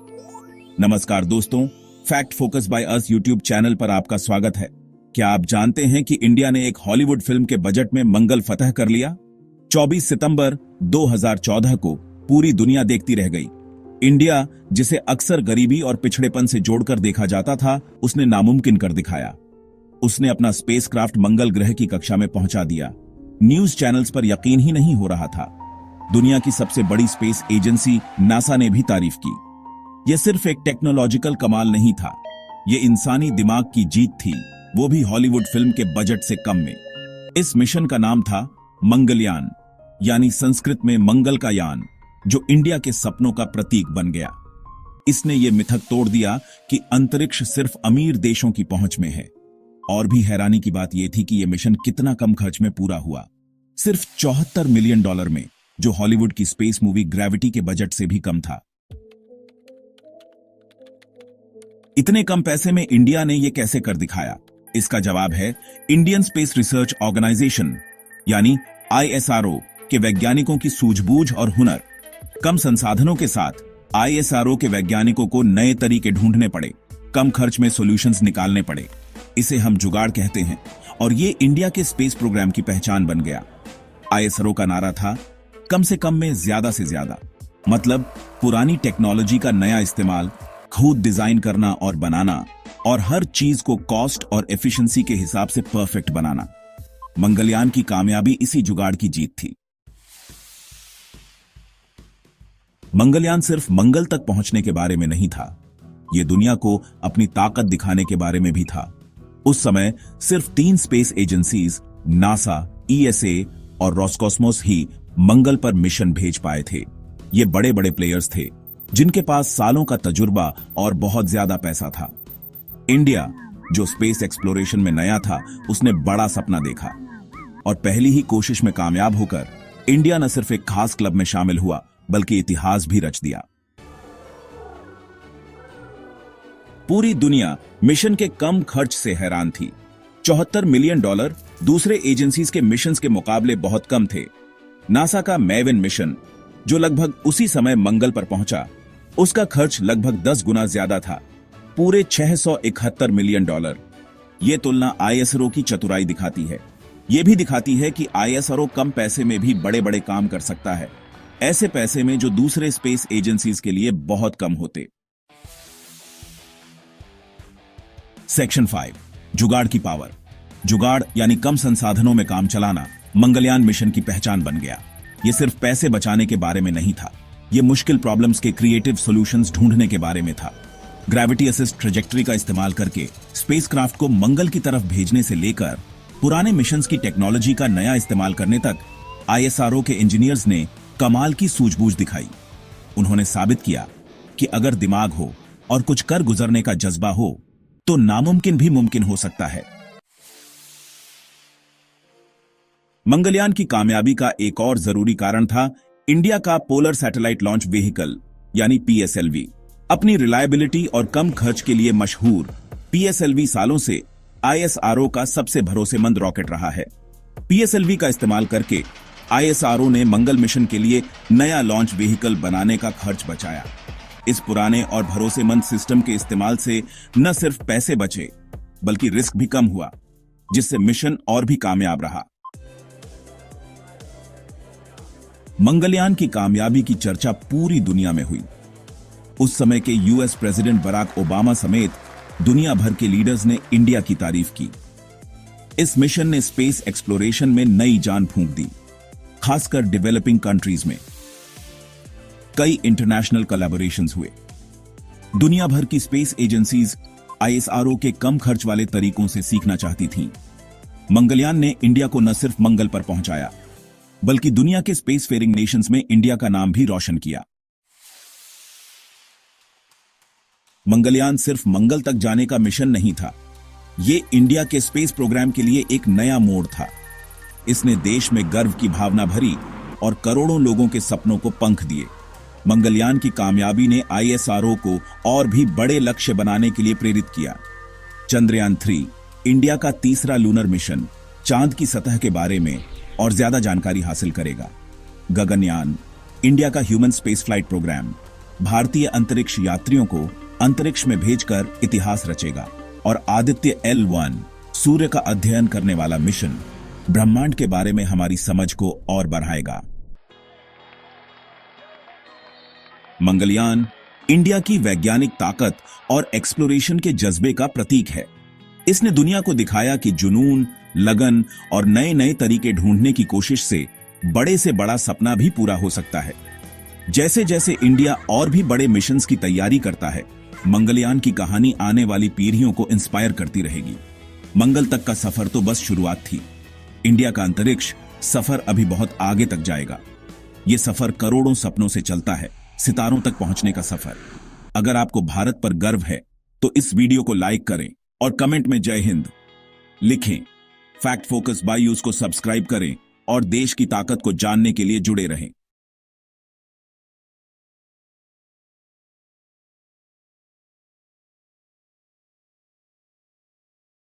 नमस्कार दोस्तों, fact focus by us YouTube channel पर आपका स्वागत है। क्या आप जानते हैं कि इंडिया ने एक हॉलीवुड फिल्म के बजट में मंगल फतह कर लिया? 24 सितंबर 2014 को पूरी दुनिया देखती रह गई। इंडिया, जिसे अक्सर गरीबी और पिछड़ेपन से जोड़कर देखा जाता था, उसने नामुमकिन कर दिखाया। उसने अपना स्पेसक्राफ्ट मंगल ग्रह की कक्षा में पहुंचा दिया। न्यूज चैनल्स पर यकीन ही नहीं हो रहा था। दुनिया की सबसे बड़ी स्पेस एजेंसी नासा ने भी तारीफ की। यह सिर्फ एक टेक्नोलॉजिकल कमाल नहीं था, यह इंसानी दिमाग की जीत थी, वो भी हॉलीवुड फिल्म के बजट से कम में। इस मिशन का नाम था मंगलयान, यानी संस्कृत में मंगल का यान, जो इंडिया के सपनों का प्रतीक बन गया। इसने यह मिथक तोड़ दिया कि अंतरिक्ष सिर्फ अमीर देशों की पहुंच में है। और भी हैरानी की बात यह थी कि यह मिशन कितना कम खर्च में पूरा हुआ, सिर्फ $74 मिलियन में, जो हॉलीवुड की स्पेस मूवी ग्रेविटी के बजट से भी कम था। इतने कम पैसे में इंडिया ने यह कैसे कर दिखाया? इसका जवाब है इंडियन स्पेस रिसर्च ऑर्गेनाइजेशन यानी ISRO के वैज्ञानिकों की सूझबूझ और हुनर। कम संसाधनों के साथ ISRO के वैज्ञानिकों को नए तरीके ढूंढने पड़े, कम खर्च में सॉल्यूशंस निकालने पड़े। इसे हम जुगाड़ कहते हैं, और ये इंडिया के स्पेस प्रोग्राम की पहचान बन गया। ISRO का नारा था कम से कम में ज्यादा से ज्यादा, मतलब पुरानी टेक्नोलॉजी का नया इस्तेमाल, खुद डिजाइन करना और बनाना, और हर चीज को कॉस्ट और एफिशिएंसी के हिसाब से परफेक्ट बनाना। मंगलयान की कामयाबी इसी जुगाड़ की जीत थी। मंगलयान सिर्फ मंगल तक पहुंचने के बारे में नहीं था, यह दुनिया को अपनी ताकत दिखाने के बारे में भी था। उस समय सिर्फ 3 स्पेस एजेंसीज, नासा, ESA और रॉसकॉस्मोस ही मंगल पर मिशन भेज पाए थे। ये बड़े बड़े प्लेयर्स थे, जिनके पास सालों का तजुर्बा और बहुत ज्यादा पैसा था। इंडिया, जो स्पेस एक्सप्लोरेशन में नया था, उसने बड़ा सपना देखा, और पहली ही कोशिश में कामयाब होकर इंडिया न सिर्फ एक खास क्लब में शामिल हुआ, बल्कि इतिहास भी रच दिया। पूरी दुनिया मिशन के कम खर्च से हैरान थी। $74 मिलियन दूसरे एजेंसीज के मिशंस के मुकाबले बहुत कम थे। नासा का मैविन मिशन, जो लगभग उसी समय मंगल पर पहुंचा, उसका खर्च लगभग 10 गुना ज्यादा था, पूरे $671 मिलियन। यह तुलना ISRO की चतुराई दिखाती है। यह भी दिखाती है कि ISRO कम पैसे में भी बड़े बड़े काम कर सकता है, ऐसे पैसे में जो दूसरे स्पेस एजेंसीज के लिए बहुत कम होते। सेक्शन 5, जुगाड़ की पावर। जुगाड़ यानी कम संसाधनों में काम चलाना मंगलयान मिशन की पहचान बन गया। यह सिर्फ पैसे बचाने के बारे में नहीं था, यह मुश्किल प्रॉब्लम्स के क्रिएटिव सॉल्यूशंस ढूंढने के बारे में था। ग्रेविटी असिस्ट ट्रेजेक्टरी का इस्तेमाल करके स्पेसक्राफ्ट को मंगल की तरफ भेजने से लेकर पुराने मिशंस की टेक्नोलॉजी का नया इस्तेमाल करने तक ISRO के इंजीनियर्स ने कमाल की सूझबूझ दिखाई। उन्होंने साबित किया कि अगर दिमाग हो और कुछ कर गुजरने का जज्बा हो, तो नामुमकिन भी मुमकिन हो सकता है। मंगलयान की कामयाबी का एक और जरूरी कारण था इंडिया का पोलर सैटेलाइट लॉन्च व्हीकल यानी PSLV। अपनी रिलायबिलिटी और कम खर्च के लिए मशहूर PSLV सालों से ISRO का सबसे भरोसेमंद रॉकेट रहा है। PSLV का इस्तेमाल करके ISRO ने मंगल मिशन के लिए नया लॉन्च व्हीकल बनाने का खर्च बचाया। इस पुराने और भरोसेमंद सिस्टम के इस्तेमाल से न सिर्फ पैसे बचे, बल्कि रिस्क भी कम हुआ, जिससे मिशन और भी कामयाब रहा। मंगलयान की कामयाबी की चर्चा पूरी दुनिया में हुई। उस समय के US प्रेसिडेंट बराक ओबामा समेत दुनिया भर के लीडर्स ने इंडिया की तारीफ की। इस मिशन ने स्पेस एक्सप्लोरेशन में नई जान फूंक दी, खासकर डेवलपिंग कंट्रीज में। कई इंटरनेशनल कोलैबोरेशंस हुए। दुनिया भर की स्पेस एजेंसीज ISRO के कम खर्च वाले तरीकों से सीखना चाहती थीं। मंगलयान ने इंडिया को न सिर्फ मंगल पर पहुंचाया, बल्कि दुनिया के स्पेस फेयरिंग नेशंस में इंडिया का नाम भी रोशन किया। मंगलयान सिर्फ मंगल तक जाने का मिशन नहीं था, यह इंडिया के स्पेस प्रोग्राम के लिए एक नया मोड़ था। इसने देश में गर्व की भावना भरी और करोड़ों लोगों के सपनों को पंख दिए। मंगलयान की कामयाबी ने ISRO को और भी बड़े लक्ष्य बनाने के लिए प्रेरित किया। चंद्रयान 3, इंडिया का तीसरा लूनर मिशन, चांद की सतह के बारे में और ज्यादा जानकारी हासिल करेगा। गगनयान, इंडिया का ह्यूमन स्पेस फ्लाइट प्रोग्राम, भारतीय अंतरिक्ष यात्रियों को अंतरिक्ष में भेजकर इतिहास रचेगा और आदित्य L1 सूर्य का अध्ययन करने वाला मिशन ब्रह्मांड के बारे में हमारी समझ को और बढ़ाएगा। मंगलयान इंडिया की वैज्ञानिक ताकत और एक्सप्लोरेशन के जज्बे का प्रतीक है। इसने दुनिया को दिखाया कि जुनून, लगन और नए नए तरीके ढूंढने की कोशिश से बड़े बड़ा सपना भी पूरा हो सकता है। जैसे जैसे इंडिया और भी बड़े मिशंस की तैयारी करता है, मंगलयान की कहानी आने वाली पीढ़ियों को इंस्पायर करती रहेगी। मंगल तक का सफर तो बस शुरुआत थी। इंडिया का अंतरिक्ष सफर अभी बहुत आगे तक जाएगा। यह सफर करोड़ों सपनों से चलता है, सितारों तक पहुंचने का सफर। अगर आपको भारत पर गर्व है तो इस वीडियो को लाइक करें और कमेंट में जय हिंद लिखें। फैक्ट फोकस बाय यूज को सब्सक्राइब करें और देश की ताकत को जानने के लिए जुड़े रहें।